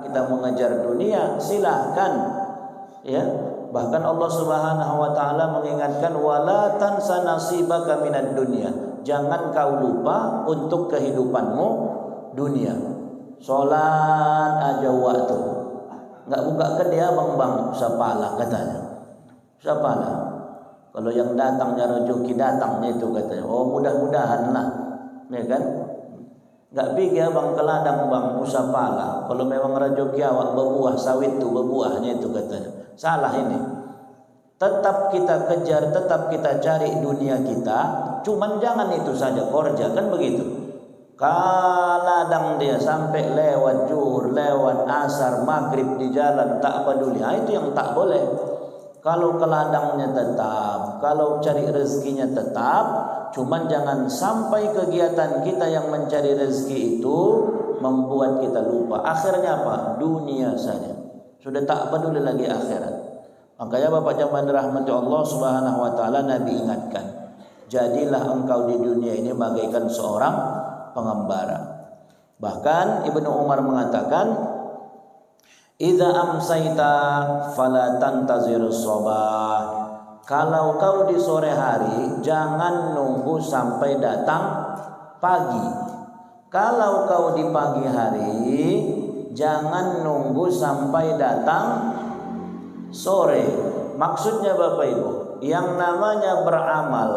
kita mengejar dunia, silahkan. Ya, bahkan Allah Subhanahu wa taala mengingatkan wala tansa nasibaka minad dunya. Jangan kau lupa untuk kehidupanmu dunia. Salat aja waktu. Enggak buka ke dia bang sapalah katanya. Sapalah. Kalau yang datangnya rezeki datangnya itu katanya. Oh mudah-mudahan lah. Ya kan? Enggak pikir bang ke ladang bang usapala. Kalau memang rezeki awak berbuah sawit tu berbuahnya itu katanya. Salah ini. Tetap kita kejar, tetap kita cari dunia kita. Cuman jangan itu saja kerja kan begitu. Kaladang dia sampai lewat zuhur, lewat asar, maghrib di jalan tak peduli. Itu yang tak boleh. Kalau ke ladangnya tetap, kalau cari rezekinya tetap, cuman jangan sampai kegiatan kita yang mencari rezeki itu membuat kita lupa. Akhirnya apa? Dunia saja. Sudah tak peduli lagi akhirat. Makanya Bapak jamaah rahmati Allah Subhanahu wa taala, Nabi ingatkan, jadilah engkau di dunia ini bagaikan seorang pengembara. Bahkan Ibnu Umar mengatakan, idza amsaita fala tantazirus sabah. Kalau kau di sore hari jangan nunggu sampai datang pagi. Kalau kau di pagi hari jangan nunggu sampai datang sore. Maksudnya Bapak Ibu, yang namanya beramal,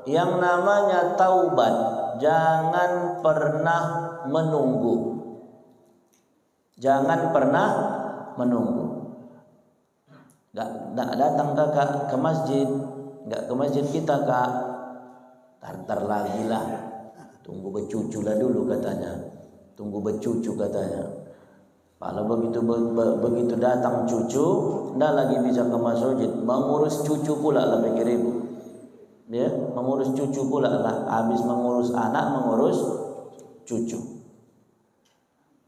yang namanya taubat, jangan pernah menunggu. Jangan pernah menunggu. Enggak datang kakak ke masjid, enggak ke masjid kita kak. Tar lagi lah. Tunggu bercucu lah dulu katanya. Tunggu bercucu katanya. Kalau begitu datang cucu, enggak lagi bisa ke masjid, mengurus cucu pula lah pikir ibu. Ya, mengurus cucu pula lah. Habis mengurus anak, mengurus cucu.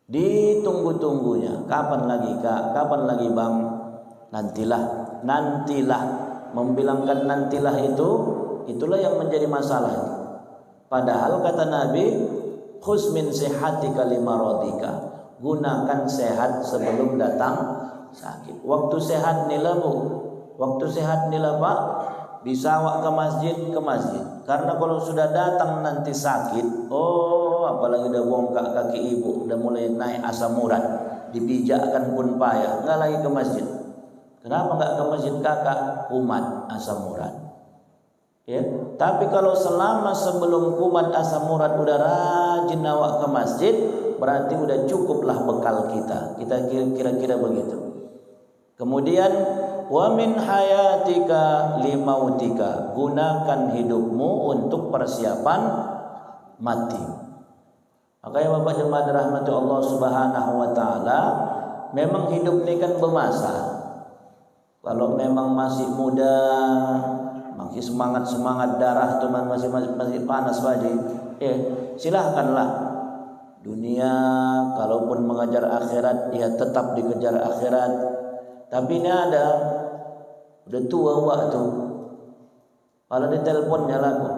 Ditunggu-tunggunya. Kapan lagi kak? Kapan lagi bang? Nantilah. Membilangkan nantilah itu, itulah yang menjadi masalah. Padahal kata Nabi, khuz min sihatika limaradika. Gunakan sehat sebelum datang sakit. Waktu sehat nila bu, waktu sehat nila pak, bisa awak ke masjid. Karena kalau sudah datang nanti sakit, apalagi udah bongkak kaki ibu, udah mulai naik asam urat, dipijakkan pun payah, nggak lagi ke masjid. Kenapa nggak ke masjid kakak? Kumat asam urat. Ya, tapi kalau selama sebelum kumat asam urat udah rajin awak ke masjid, berarti udah cukuplah bekal kita. Kita kira-kira begitu. Kemudian wa min hayatika limautika. Gunakan hidupmu untuk persiapan mati. Makanya Bapak jemaah dirahmati Allah Subhanahu wa taala, memang hidup ini kan bermasa. Kalau memang masih muda, masih semangat darah teman masih panas wajib, silahkanlah. Dunia kalaupun mengejar akhirat, ya tetap dikejar akhirat. Tapi ini ada udah tua waktu. Kalau diteleponnya lagu,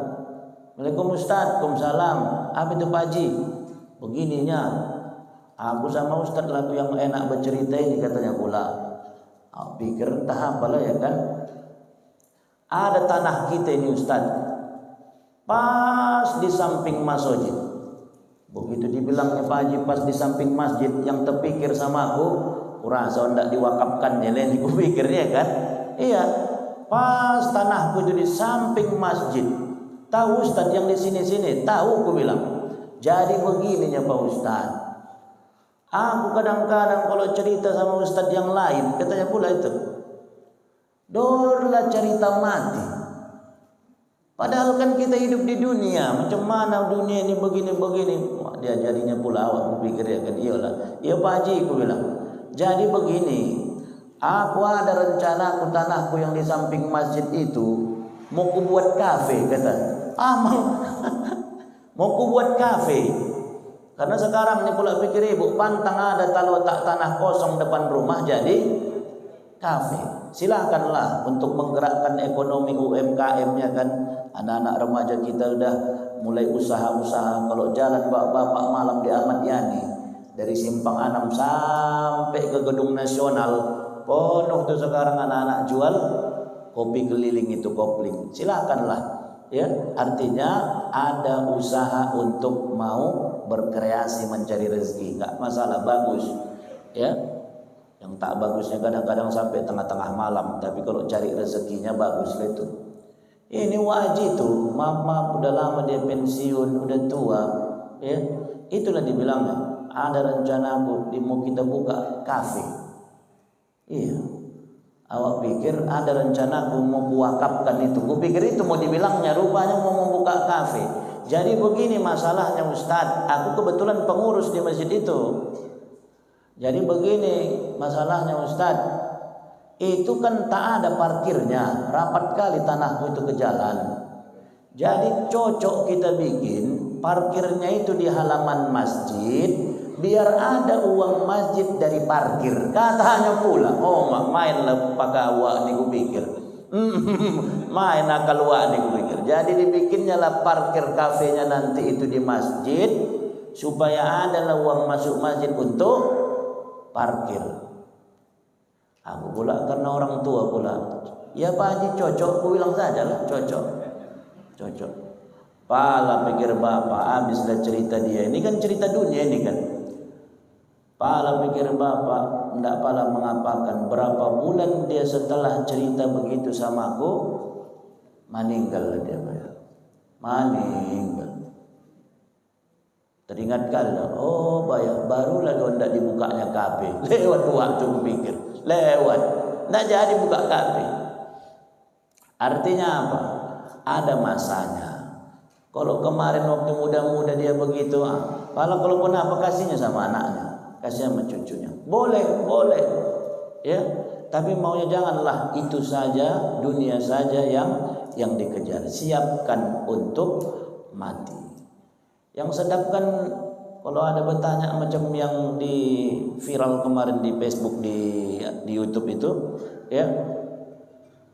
Assalamualaikum Ustaz, Waalaikumsalam. Apa itu Pak Haji? Begininya, aku sama Ustaz lagu yang enak bercerita ini katanya pula. Aku pikir entah apalah ya kan. Ada tanah kita ini Ustaz, pas di samping masjid. Begitu dibilangnya Pak Haji pas di samping masjid, yang terpikir sama aku, kurasa ndak diwakafkan ya lain aku pikirnya kan. Iya, pas tanahku itu di samping masjid. Tahu Ustaz yang di sini-sini, tahu aku bilang. Jadi begininya Pak Ustaz. Aku kadang-kadang kalau cerita sama Ustaz yang lain, katanya pula itu, dorlah cerita mati. Padahal kan kita hidup di dunia, macam mana dunia ini begini-begini. Wah, dia jadinya pula awak berpikir ya kan, iyalah. Iya Pak Haji, aku bilang. Jadi begini, aku ada rencana aku tanahku yang di samping masjid itu mau ku buat kafe kata. Mau ku buat kafe. Karena sekarang ini pula pikir ibu, pantang ada kalau tak tanah kosong depan rumah jadi kafe. Silakanlah untuk menggerakkan ekonomi UMKM-nya kan. Anak-anak remaja kita udah mulai usaha-usaha. Kalau jalan bapak-bapak malam di Ahmad Yani, Dari Simpang Anam sampai ke Gedung Nasional penuh tuh sekarang anak-anak jual kopi keliling itu, kopling. Silakanlah. Ya, artinya ada usaha untuk mau berkreasi mencari rezeki, enggak masalah, bagus. Ya. Yang tak bagusnya kadang-kadang sampai tengah-tengah malam, tapi kalau cari rezekinya bagus itu. Ini Waji tuh, maaf udah lama dia pensiun, udah tua, ya. Itulah dibilangnya, ada rencana aku mau kita buka kafe. Iya. Awak pikir ada rencana aku mau wakafkan itu. Gue pikir itu mau dibilangnya, rupanya mau membuka kafe. Jadi begini masalahnya Ustadz, aku kebetulan pengurus di masjid itu. Jadi begini masalahnya Ustadz, itu kan tak ada parkirnya, rapat kali tanahku itu ke jalan. Jadi cocok kita bikin parkirnya itu di halaman masjid, biar ada uang masjid dari parkir. Katanya pula, oh main lah pakai awak nih gue pikir. Main akal awak nih gue pikir. Jadi dibikinnya lah parkir kafenya nanti itu di masjid, supaya ada lah uang masuk masjid untuk parkir. Aku pula karena orang tua pula, ya Pak Haji cocok, aku bilang saja lah cocok. Pala pikir bapak, habislah cerita dia. Ini kan cerita dunia ini kan. Pala pikir bapak, enggak pala mengapakan. Berapa bulan dia setelah cerita begitu sama aku, meninggal dia, meninggal. Teringatkan lah, oh bayar, barulah dia tidak dibukanya kafe. Lewat waktu pikir, lewat, tidak jadi buka kafe. Artinya apa? Ada masanya. Kalau kemarin waktu muda-muda dia begitu, kalau pun apa kasihnya sama anaknya, kasihnya sama cucunya, boleh, ya. Tapi maunya janganlah itu saja, dunia saja yang dikejar. Siapkan untuk mati. Yang sedap kan kalau ada bertanya macam yang di viral kemarin di Facebook, di YouTube itu, ya.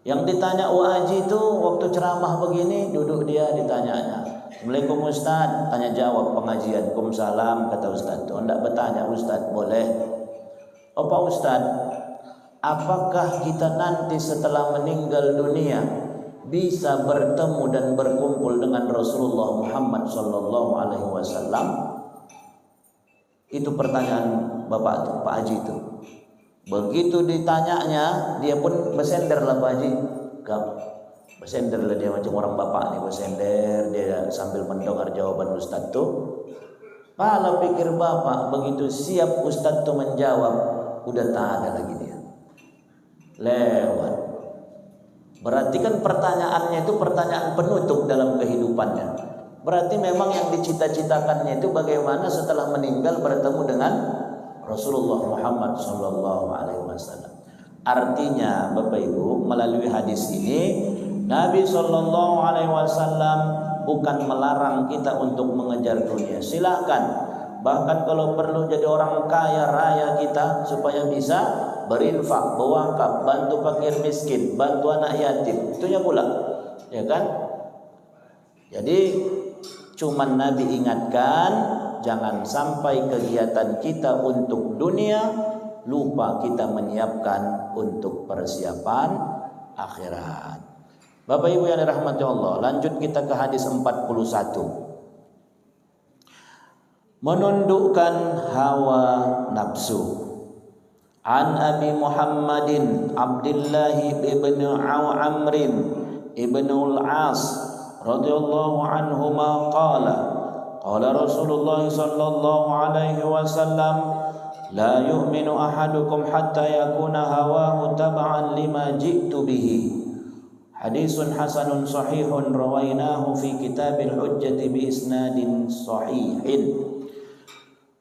Yang ditanya Haji itu waktu ceramah begini, duduk dia ditanyanya, Assalamualaikum Ustaz, tanya jawab pengajian, Waalaikumsalam, kata Ustaz. Oh, enggak bertanya Ustaz, boleh. Oh Pak Ustaz, apakah kita nanti setelah meninggal dunia bisa bertemu dan berkumpul dengan Rasulullah Muhammad sallallahu alaihi wasallam? Itu pertanyaan Bapak itu, Pak Haji itu. Begitu ditanyanya, dia pun bersender lah Pak Haji. Bersender lah dia macam orang bapak nih, bersender dia sambil mendengar jawaban Ustaz tuh. Kalau pikir bapak begitu siap Ustaz tuh menjawab, udah tak ada lagi dia. Lewat. Berarti kan pertanyaannya itu pertanyaan penutup dalam kehidupannya. Berarti memang yang dicita-citakannya itu bagaimana setelah meninggal bertemu dengan Rasulullah Muhammad sallallahu alaihi wasallam. Artinya Bapak Ibu, melalui hadis ini Nabi sallallahu alaihi wasallam bukan melarang kita untuk mengejar dunia. Silakan. Bahkan kalau perlu jadi orang kaya raya kita supaya bisa berinfak, berwakaf, bantu fakir miskin, bantu anak yatim. Itunya pula. Ya kan? Jadi cuman Nabi ingatkan, jangan sampai kegiatan kita untuk dunia lupa kita menyiapkan untuk persiapan akhirat. Bapak Ibu yang dirahmati Allah, lanjut kita ke hadis 41. Menundukkan hawa nafsu. An Abi Muhammadin Abdullah ibn Amrin ibn al-As radhiyallahu anhuma qala qala Rasulullah sallallahu alaihi wasallam la yu'minu ahadukum hatta yakuna hawahu tab'an lima ji'tu bihi. Hadisun hasanun sahihun rawainahu fi kitabil hujjati bi isnadin sahihin.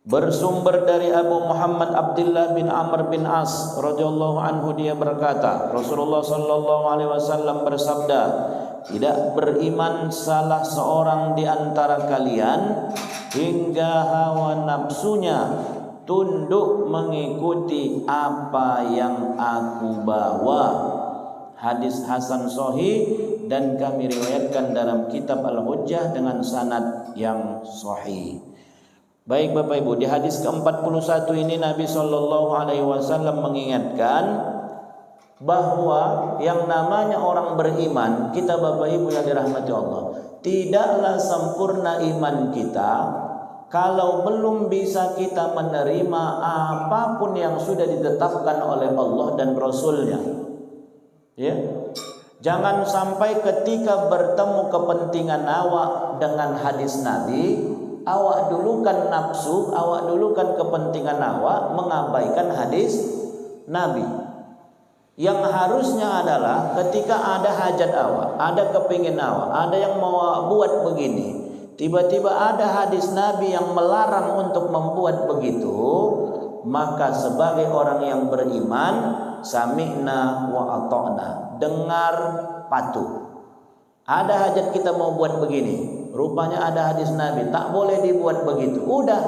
Bersumber dari Abu Muhammad Abdullah bin Amr bin As radhiyallahu anhu, dia berkata, Rasulullah sallallahu alaihi wasallam bersabda, tidak beriman salah seorang di antara kalian hingga hawa nafsunya tunduk mengikuti apa yang aku bawa. Hadis hasan sahih dan kami riwayatkan dalam kitab Al-Hujjah dengan sanad yang sahih. Baik Bapak Ibu, di hadis ke-41 ini Nabi SAW mengingatkan bahwa yang namanya orang beriman, kita Bapak Ibu yang dirahmati Allah, tidaklah sempurna iman kita kalau belum bisa kita menerima apapun yang sudah ditetapkan oleh Allah dan Rasulnya. Ya, jangan sampai ketika bertemu kepentingan awak dengan hadis Nabi, awak dulukan nafsu, awak dulukan kepentingan awak, mengabaikan hadis Nabi. Yang harusnya adalah ketika ada hajat awak, ada kepingin awak, ada yang mau buat begini, tiba-tiba ada hadis Nabi yang melarang untuk membuat begitu, maka sebagai orang yang beriman, sami'na wa ata'na, dengar, patuh. Ada hajat kita mau buat begini, rupanya ada hadis Nabi, tak boleh dibuat begitu. Udah,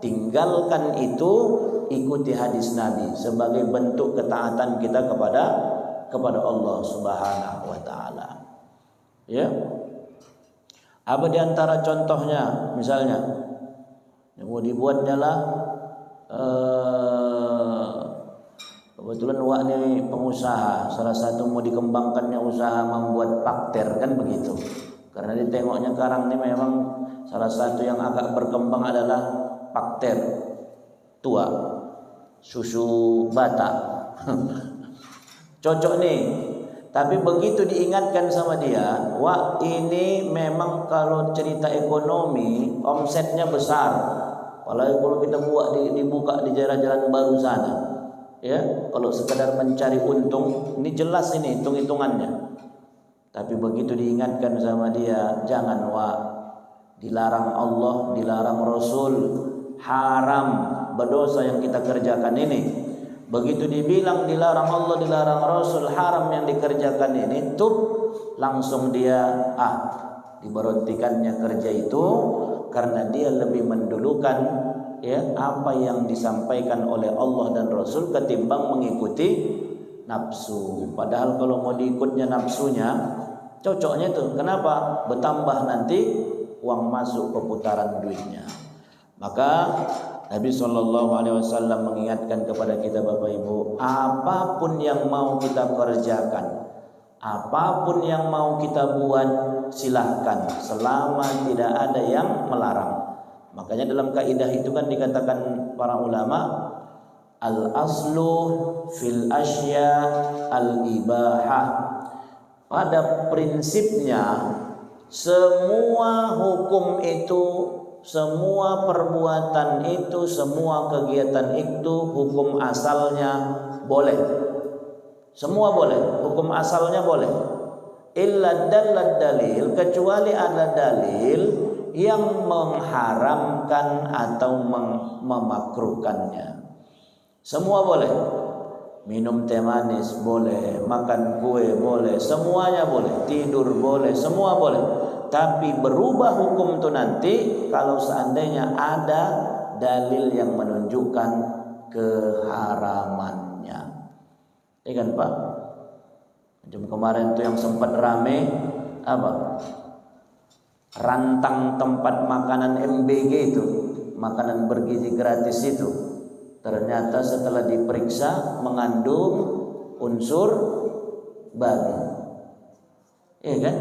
tinggalkan itu, ikuti hadis Nabi sebagai bentuk ketaatan kita kepada Allah Subhanahu wa taala. Ya. Apa di antara contohnya? Misalnya yang mau dibuat adalah kebetulan wak ini pengusaha, salah satu mau dikembangkannya usaha membuat pakter, kan begitu. Karena ditengoknya sekarang ini memang salah satu yang agak berkembang adalah pakter tua, susu bata. Cocok nih. Tapi begitu diingatkan sama dia, wah ini memang kalau cerita ekonomi omsetnya besar. Apalagi kalau kita buat dibuka di jalan-jalan baru sana. Ya, kalau sekedar mencari untung, ini jelas ini hitung-hitungannya. Tapi begitu diingatkan sama dia, jangan wah, dilarang Allah, dilarang Rasul, haram, berdosa yang kita kerjakan ini. Begitu dibilang dilarang Allah, dilarang Rasul, haram yang dikerjakan ini, tuh langsung dia diberhentikannya kerja itu karena dia lebih mendulukan ya apa yang disampaikan oleh Allah dan Rasul ketimbang mengikuti nafsu. Padahal kalau mau diikutnya nafsunya, cocoknya tuh. Kenapa? Bertambah nanti uang masuk ke putaran duitnya. Maka Nabi SAW mengingatkan kepada kita Bapak Ibu, apapun yang mau kita kerjakan, apapun yang mau kita buat, silahkan selama tidak ada yang melarang. Makanya dalam kaidah itu kan dikatakan para ulama, al-aslu fil asya al-ibahah. Pada prinsipnya semua hukum itu, semua perbuatan itu, semua kegiatan itu hukum asalnya boleh. Semua boleh, hukum asalnya boleh. Illa dallad dalil, kecuali ada dalil yang mengharamkan atau memakruhkannya. Semua boleh. Minum teh manis boleh, makan kue boleh, semuanya boleh. Tidur boleh, semua boleh. Tapi berubah hukum itu nanti kalau seandainya ada dalil yang menunjukkan keharamannya. Ini kan Pak, macam kemarin tuh yang sempat rame apa? Rantang tempat makanan MBG itu, makanan bergizi gratis itu, ternyata setelah diperiksa mengandung unsur babi. Iya kan?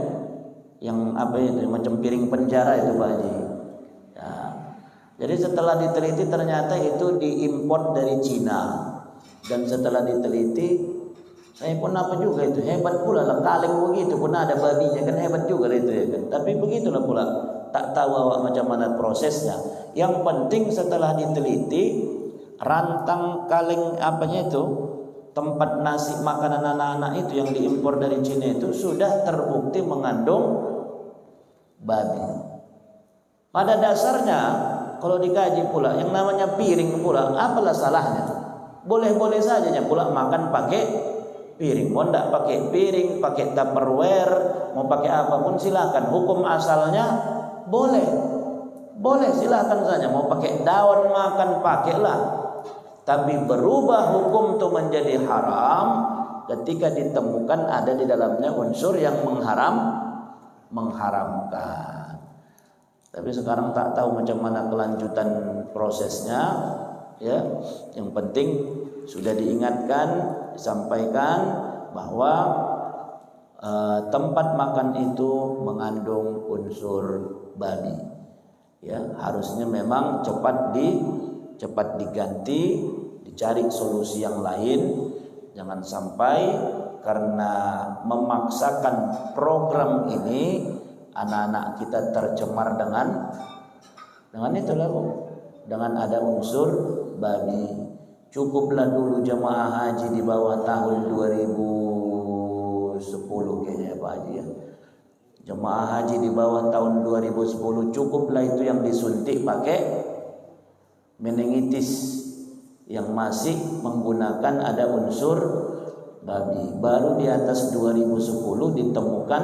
Yang apa itu, macam piring penjara itu Pak Haji. Ya. Jadi setelah diteliti ternyata itu diimpor dari Cina. Dan setelah diteliti, saya pun apa juga itu, hebat pula lah, kaleng begitu pun ada babinya, kan hebat juga itu ya kan. Tapi begitulah pula, tak tahu awak macam mana prosesnya. Yang penting setelah diteliti, rantang kaleng apanya itu, tempat nasi makanan anak-anak itu yang diimpor dari Cina itu sudah terbukti mengandung babi. Pada dasarnya kalau dikaji pula yang namanya piring pula, apalah salahnya? Boleh-boleh saja pula makan pakai piring. Mau enggak pakai piring, pakai Tupperware, mau pakai apapun silakan. Hukum asalnya boleh. Boleh silakan saja. Mau pakai daun makan pakailah. Tapi berubah hukum itu menjadi haram ketika ditemukan ada di dalamnya unsur yang mengharamkan. Tapi sekarang tak tahu macam mana kelanjutan prosesnya, ya. Yang penting sudah diingatkan, disampaikan bahwa tempat makan itu mengandung unsur babi. Ya, harusnya memang cepat diganti, dicari solusi yang lain. Jangan sampai karena memaksakan program ini anak-anak kita tercemar dengan itu lalu, dengan ada unsur babi. Cukuplah dulu jemaah haji di bawah tahun 2010 kayaknya Pak Haji ya. Jemaah haji di bawah tahun 2010 cukuplah itu yang disuntik pakai meningitis yang masih menggunakan ada unsur babi. Baru di atas 2010 ditemukan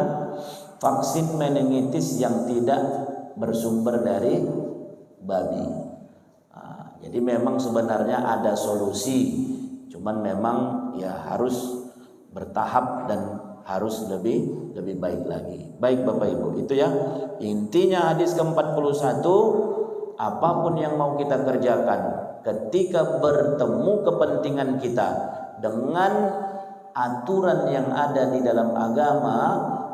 vaksin meningitis yang tidak bersumber dari babi. Jadi memang sebenarnya ada solusi, cuman memang ya harus bertahap dan harus lebih baik lagi. Baik Bapak Ibu, itu ya intinya hadis ke-41. Apapun yang mau kita kerjakan, ketika bertemu kepentingan kita dengan aturan yang ada di dalam agama,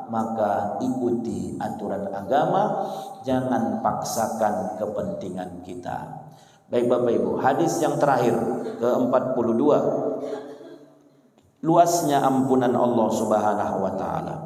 maka ikuti aturan agama, jangan paksakan kepentingan kita. Baik Bapak Ibu, hadis yang terakhir ke-42. Luasnya ampunan Allah Subhanahu wa taala.